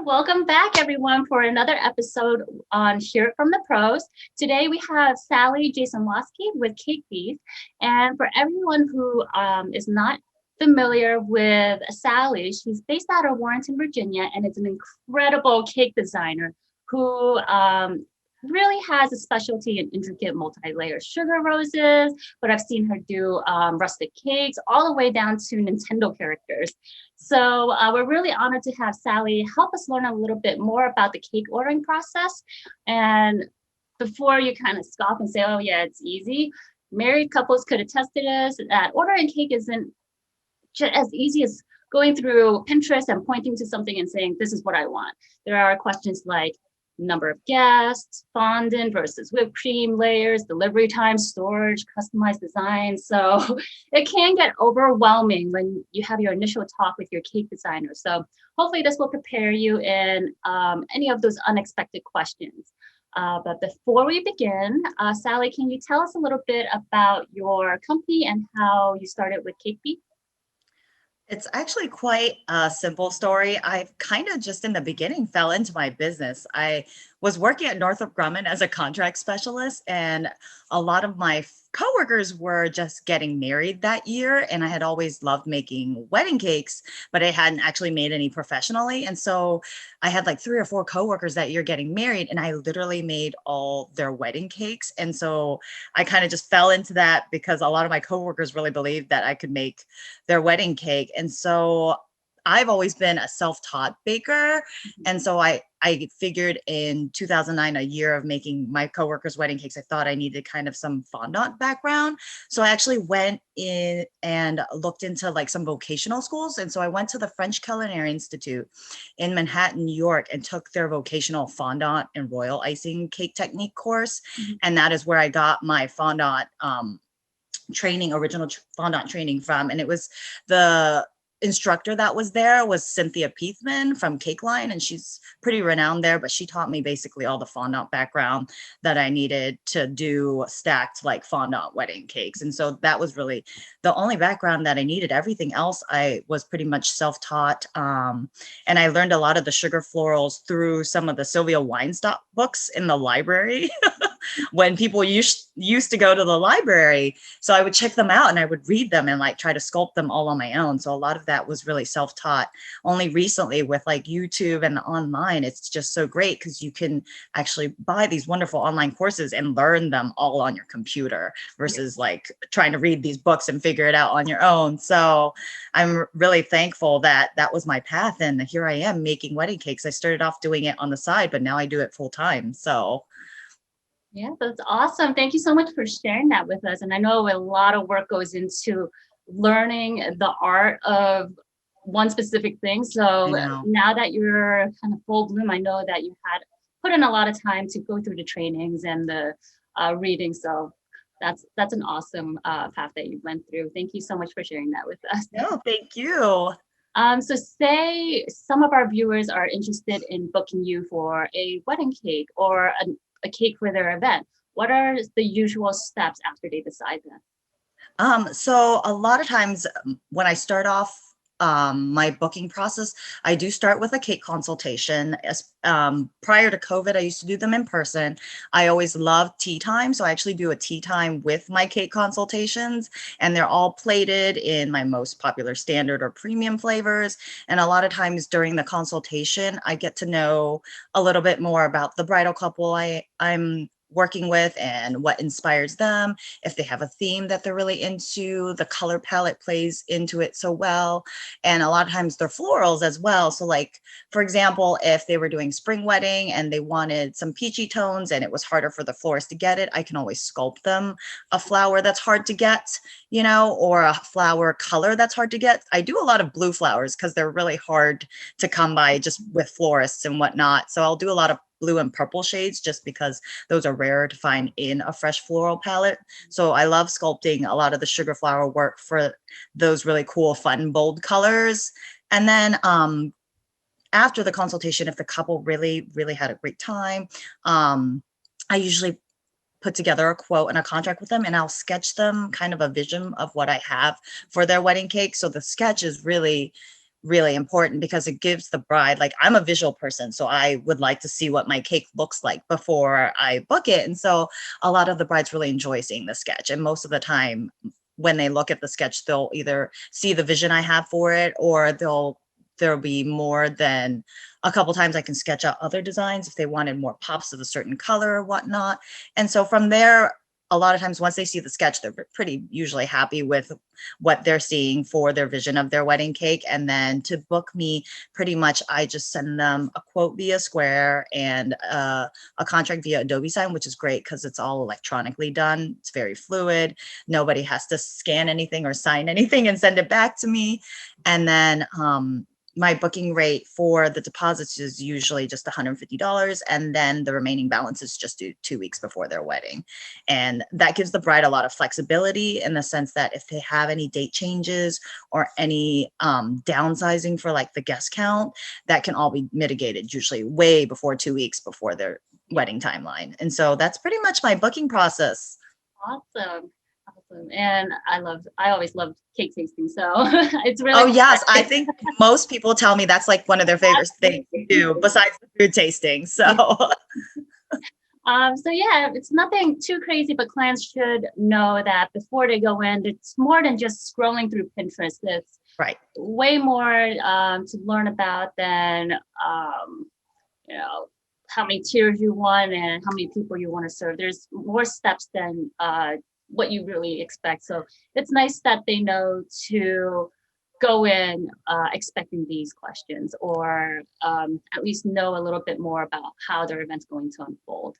Welcome back, everyone, for another episode on Hear It from the Pros. Today we have Sally Jasionowski with Cakebee. And for everyone who is not familiar with Sally, she's based out of Warrenton, Virginia, and is an incredible cake designer who really has a specialty in intricate multi-layer sugar roses, but I've seen her do rustic cakes all the way down to Nintendo characters. So we're really honored to have Sally help us learn a little bit more about the cake ordering process. And before you kind of scoff and say, oh yeah, it's easy, married couples could attest to this, that ordering cake isn't just as easy as going through Pinterest and pointing to something and saying, this is what I want. There are questions like number of guests, fondant versus whipped cream layers, delivery time, storage, customized design. So it can get overwhelming when you have your initial talk with your cake designer. So hopefully this will prepare you in any of those unexpected questions. But before we begin, Sally, can you tell us a little bit about your company and how you started with Cakebee? It's actually quite a simple story. I kind of just in the beginning fell into my business. I was working at Northrop Grumman as a contract specialist, and a lot of my coworkers were just getting married that year. And I had always loved making wedding cakes, but I hadn't actually made any professionally. And so I had like 3 or 4 coworkers that year getting married, and I literally made all their wedding cakes. And so I kind of just fell into that because a lot of my coworkers really believed that I could make their wedding cake. And so I've always been a self-taught baker. And so I figured in 2009, a year of making my coworkers' wedding cakes, I thought I needed kind of some fondant background. So I actually went in and looked into like some vocational schools. And so I went to the French Culinary Institute in Manhattan, New York, and took their vocational fondant and royal icing cake technique course. And that is where I got my fondant training, original fondant training from. And it was the instructor that was there was Cynthia Piethman from Cake Line, and she's pretty renowned there, but she taught me basically all the fondant background that I needed to do stacked like fondant wedding cakes. And so that was really the only background that I needed. Everything else I was pretty much self-taught. And I learned a lot of the sugar florals through some of the Sylvia Weinstock books in the library. When people used to go to the library. So I would check them out and I would read them and like try to sculpt them all on my own. So a lot of that was really self-taught. Only recently with like YouTube and online, it's just so great because you can actually buy these wonderful online courses and learn them all on your computer versus like trying to read these books and figure it out on your own. So I'm really thankful that that was my path. And here I am making wedding cakes. I started off doing it on the side, but now I do it full time. So Yeah, that's awesome. Thank you so much for sharing that with us. And I know a lot of work goes into learning the art of one specific thing. So I know. now that you're kind of full bloom, I know that you had put in a lot of time to go through the trainings and the reading. So that's an awesome path that you went through. Thank you so much for sharing that with us. No, thank you. So say some of our viewers are interested in booking you for a wedding cake or a cake for their event. What are the usual steps after they decide that? So a lot of times when I start off my booking process, I do start with a cake consultation. Prior to COVID, I used to do them in person. I always loved tea time. So I actually do a tea time with my cake consultations, and they're all plated in my most popular standard or premium flavors. And a lot of times during the consultation, I get to know a little bit more about the bridal couple I'm working with and what inspires them, if they have a theme that they're really into, the color palette plays into it so well. And a lot of times they're florals as well. So like, for example, if they were doing spring wedding and they wanted some peachy tones and it was harder for the florist to get it, I can always sculpt them a flower that's hard to get, you know, or a flower color that's hard to get. I do a lot of blue flowers because they're really hard to come by just with florists and whatnot. So I'll do a lot of blue and purple shades just because those are rare to find in a fresh floral palette. So I love sculpting a lot of the sugar flower work for those really cool, fun, bold colors. And then after the consultation, if the couple really, really had a great time, I usually put together a quote and a contract with them, and I'll sketch them kind of a vision of what I have for their wedding cake. So the sketch is really really important because it gives the bride, like I'm a visual person, so I would like to see what my cake looks like before I book it. And so a lot of the brides really enjoy seeing the sketch. And most of the time when they look at the sketch, they'll either see the vision I have for it, or there'll be more than a couple times I can sketch out other designs if they wanted more pops of a certain color or whatnot. And so from there, a lot of times once they see the sketch, they're pretty usually happy with what they're seeing for their vision of their wedding cake. And then to book me, pretty much I just send them a quote via Square and a contract via Adobe Sign, which is great because it's all electronically done. It's very fluid. Nobody has to scan anything or sign anything and send it back to me. And then my booking rate for the deposits is usually just $150, and then the remaining balance is just due 2 weeks before their wedding. And that gives the bride a lot of flexibility in the sense that if they have any date changes or any downsizing for like the guest count, that can all be mitigated usually way before 2 weeks before their wedding timeline. And so that's pretty much my booking process. Awesome. Awesome. And I always loved cake tasting. So it's really Oh, yes. I fun. think most people tell me that's like one of their favorite things to do besides the food tasting. So, So yeah, it's nothing too crazy, but clients should know that before they go in, it's more than just scrolling through Pinterest. It's right. way more to learn about than you know, how many tiers you want and how many people you want to serve. There's more steps than what you really expect. So it's nice that they know to go in expecting these questions, or at least know a little bit more about how their event's going to unfold.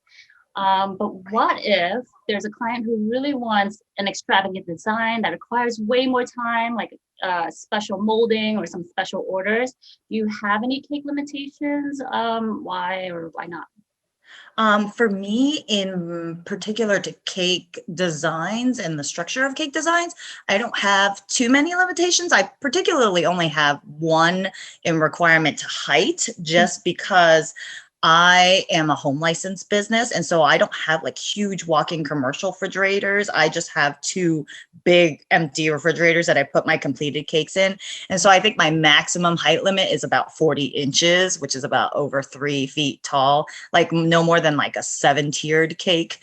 But what if there's a client who really wants an extravagant design that requires way more time, like special molding or some special orders? Do you have any cake limitations? Why or why not? For me, in particular to cake designs and the structure of cake designs, I don't have too many limitations. I particularly only have one in requirement to height, just because I am a home licensed business. And so I don't have like huge walk-in commercial refrigerators. I just have two big empty refrigerators that I put my completed cakes in. And so I think my maximum height limit is about 40 inches, which is about over 3 feet tall, like no more than like a 7-tiered cake.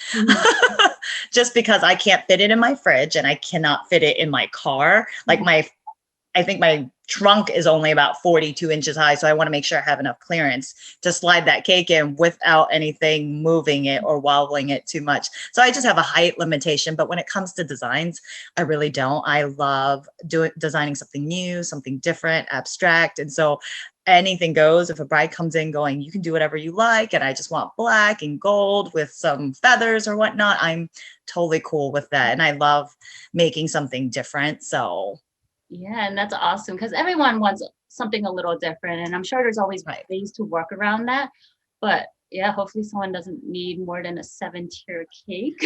Just because I can't fit it in my fridge and I cannot fit it in my car. Like I think my trunk is only about 42 inches high. So I want to make sure I have enough clearance to slide that cake in without anything moving it or wobbling it too much. So I just have a height limitation. But when it comes to designs, I really don't. I love designing something new, something different, abstract. And so anything goes. If a bride comes in going, you can do whatever you like, and I just want black and gold with some feathers or whatnot, I'm totally cool with that. And I love making something different. So Yeah, and that's awesome because everyone wants something a little different, and I'm sure there's always right. ways to work around that. But yeah, hopefully someone doesn't need more than a 7-tier cake.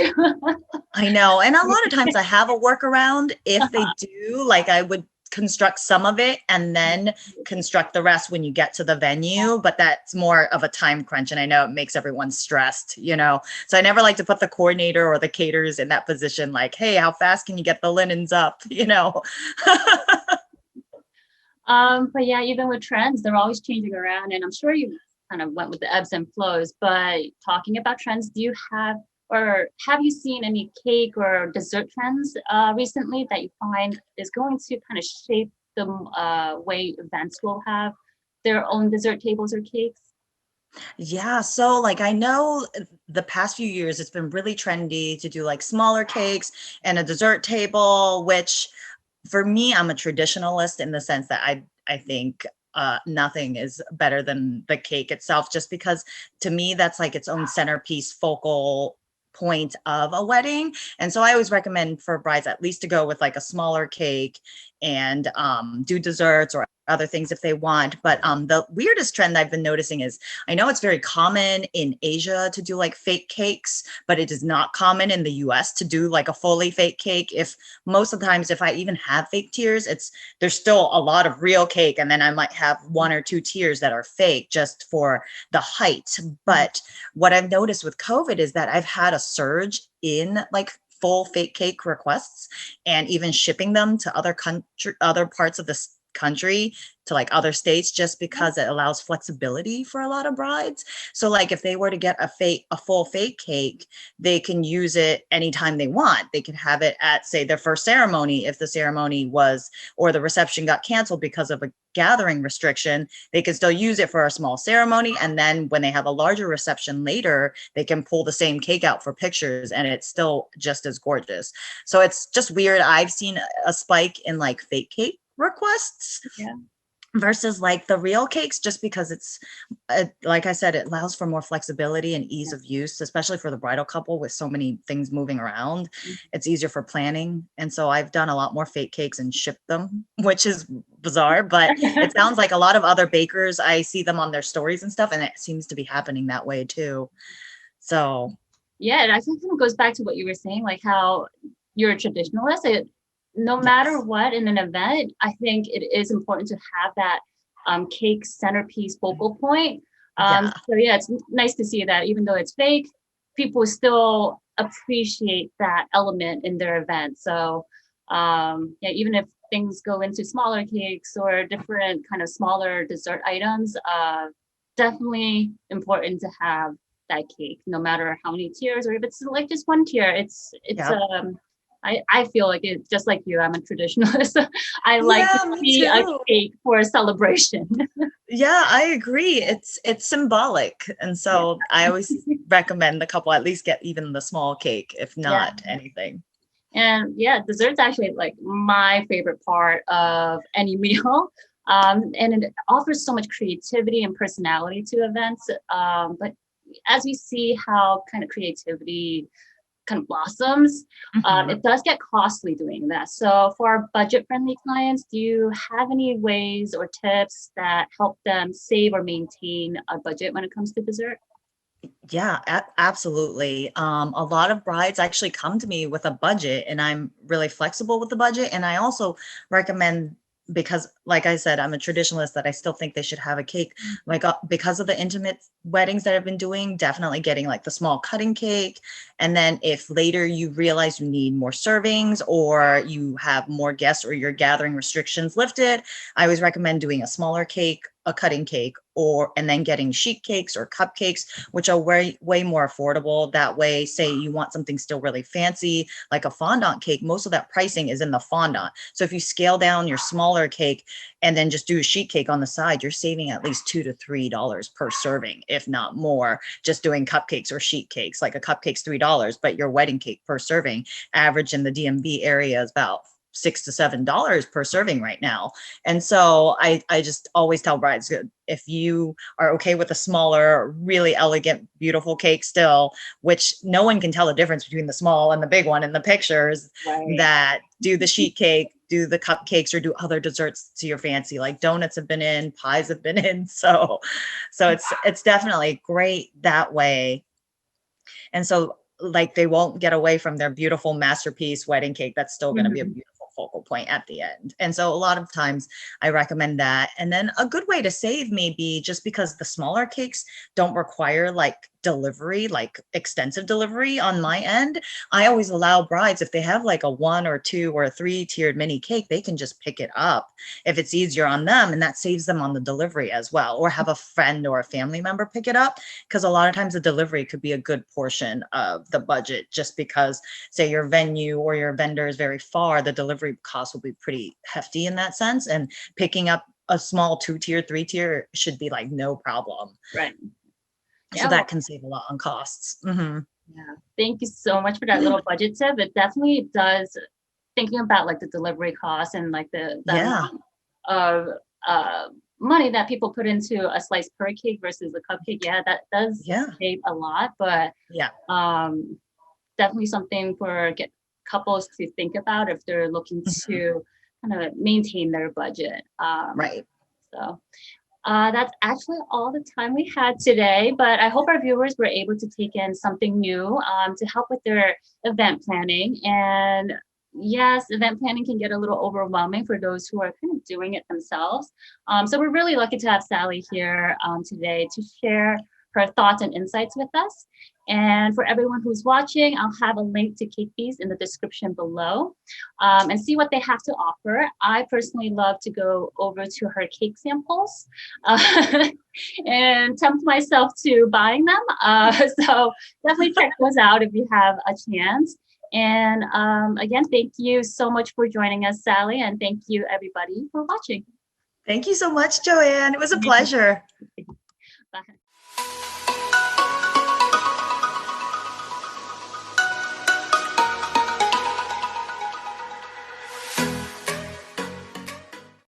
I know. And a lot of times I have a workaround if they do, like I would construct some of it and then construct the rest when you get to the venue, but that's more of a time crunch. And I know it makes everyone stressed, you know? So I never like to put the coordinator or the caterers in that position, like, hey, how fast can you get the linens up? You know? But yeah, even with trends, they're always changing around, and I'm sure you kind of went with the ebbs and flows. But talking about trends, do you have or have you seen any cake or dessert trends recently that you find is going to kind of shape the way events will have their own dessert tables or cakes? Yeah, so like I know the past few years it's been really trendy to do like smaller cakes and a dessert table, which for me, I'm a traditionalist in the sense that I think nothing is better than the cake itself, just because to me that's like its own centerpiece, focal point of a wedding. And so I always recommend for brides at least to go with like a smaller cake and do desserts or other things if they want. But the weirdest trend I've been noticing is I know it's very common in Asia to do like fake cakes, but it is not common in the US to do like a fully fake cake. If most of the times, if I even have fake tiers, there's still a lot of real cake. And then I might have 1 or 2 tiers that are fake just for the height. But what I've noticed with COVID is that I've had a surge in like full fake cake requests and even shipping them to other parts of the country to like other states, just because it allows flexibility for a lot of brides. So like if they were to get a full fake cake, they can use it anytime they want. They can have it at, say, their first ceremony. If the ceremony was, or the reception got canceled because of a gathering restriction, they can still use it for a small ceremony. And then when they have a larger reception later, they can pull the same cake out for pictures and it's still just as gorgeous. So it's just weird. I've seen a spike in like fake cake requests Yeah. versus like the real cakes, just because it's like I said, it allows for more flexibility and ease of use, especially for the bridal couple with so many things moving around. It's easier for planning. And so I've done a lot more fake cakes and shipped them, which is bizarre, but it sounds like a lot of other bakers, I see them on their stories and stuff, and it seems to be happening that way too. So Yeah, and I think it goes back to what you were saying, like how you're a traditionalist. No matter what in an event, I think it is important to have that cake centerpiece focal point. yeah. So yeah, it's nice to see that even though it's fake, people still appreciate that element in their event. So yeah, even if things go into smaller cakes or different kind of smaller dessert items, definitely important to have that cake, no matter how many tiers, or if it's like just one tier. It's Yeah. I feel like it, just like you, I'm a traditionalist. I like to Yeah, me see a too. cake for a celebration. Yeah, I agree. It's symbolic. And Yeah. so I always recommend the couple at least get even the small cake, if Yeah. not anything. And yeah, dessert's actually like my favorite part of any meal. And it offers so much creativity and personality to events. But as we see how kind of creativity kind of blossoms, Mhm. it does get costly doing that. So for our budget-friendly clients, do you have any ways or tips that help them save or maintain a budget when it comes to dessert? Yeah, absolutely. A lot of brides actually come to me with a budget, and I'm really flexible with the budget. And I also recommend, because, like I said, I'm a traditionalist, that I still think they should have a cake. Like because of the intimate weddings that I've been doing, definitely getting like the small cutting cake. And then if later you realize you need more servings or you have more guests or your gathering restrictions lifted, I always recommend doing a smaller cake, a cutting cake, or and then getting sheet cakes or cupcakes, which are way more affordable. That way, say you want something still really fancy, like a fondant cake, most of that pricing is in the fondant. So if you scale down your smaller cake and then just do a sheet cake on the side, you're saving at least $2 to $3 per serving, if not more, just doing cupcakes or sheet cakes. Like a cupcake's $3, but your wedding cake per serving, average in the DMV area, is about $6 to $7 per serving right now. And so I just always tell brides, if you are okay with a smaller, really elegant, beautiful cake still, which no one can tell the difference between the small and the big one in the pictures, Right. that do the sheet cake, do the cupcakes, or do other desserts to your fancy. Like donuts have been in, pies have been in. So it's definitely great that way. And so like they won't get away from their beautiful masterpiece wedding cake that's still going to be a Mhm. beautiful focal point at the end. And so a lot of times I recommend that. And then a good way to save may be, just because the smaller cakes don't require like delivery, like extensive delivery on my end, I always allow brides, if they have like a 1 or 2 or a 3 tiered mini cake, they can just pick it up if it's easier on them, and that saves them on the delivery as well, or have a friend or a family member pick it up, because a lot of times the delivery could be a good portion of the budget, just because, say, your venue or your vendor is very far, the delivery cost will be pretty hefty in that sense, and picking up a small 2 tier, 3 tier should be like no problem. Right. So Yeah. that Well, can save a lot on costs. Hmm. yeah. Thank you so much for that little budget tip. It definitely does, thinking about like the delivery costs and like the Yeah. amount of uh, money that people put into a slice per cake versus a cupcake. Yeah, that does Yeah. save a lot, but Yeah. um, definitely something for get couples to think about if they're looking Mhm. to kind of maintain their budget. Right. So that's actually all the time we had today, but I hope our viewers were able to take in something new to help with their event planning. And yes, event planning can get a little overwhelming for those who are kind of doing it themselves. So we're really lucky to have Sally here today to share her thoughts and insights with us. And for everyone who's watching, I'll have a link to Cakebee's in the description below, and see what they have to offer. I personally love to go over to her cake samples and tempt myself to buying them. So definitely check those out if you have a chance. And again, thank you so much for joining us, Sally, and thank you everybody for watching. Thank you so much, Joanne. It was a pleasure. Bye.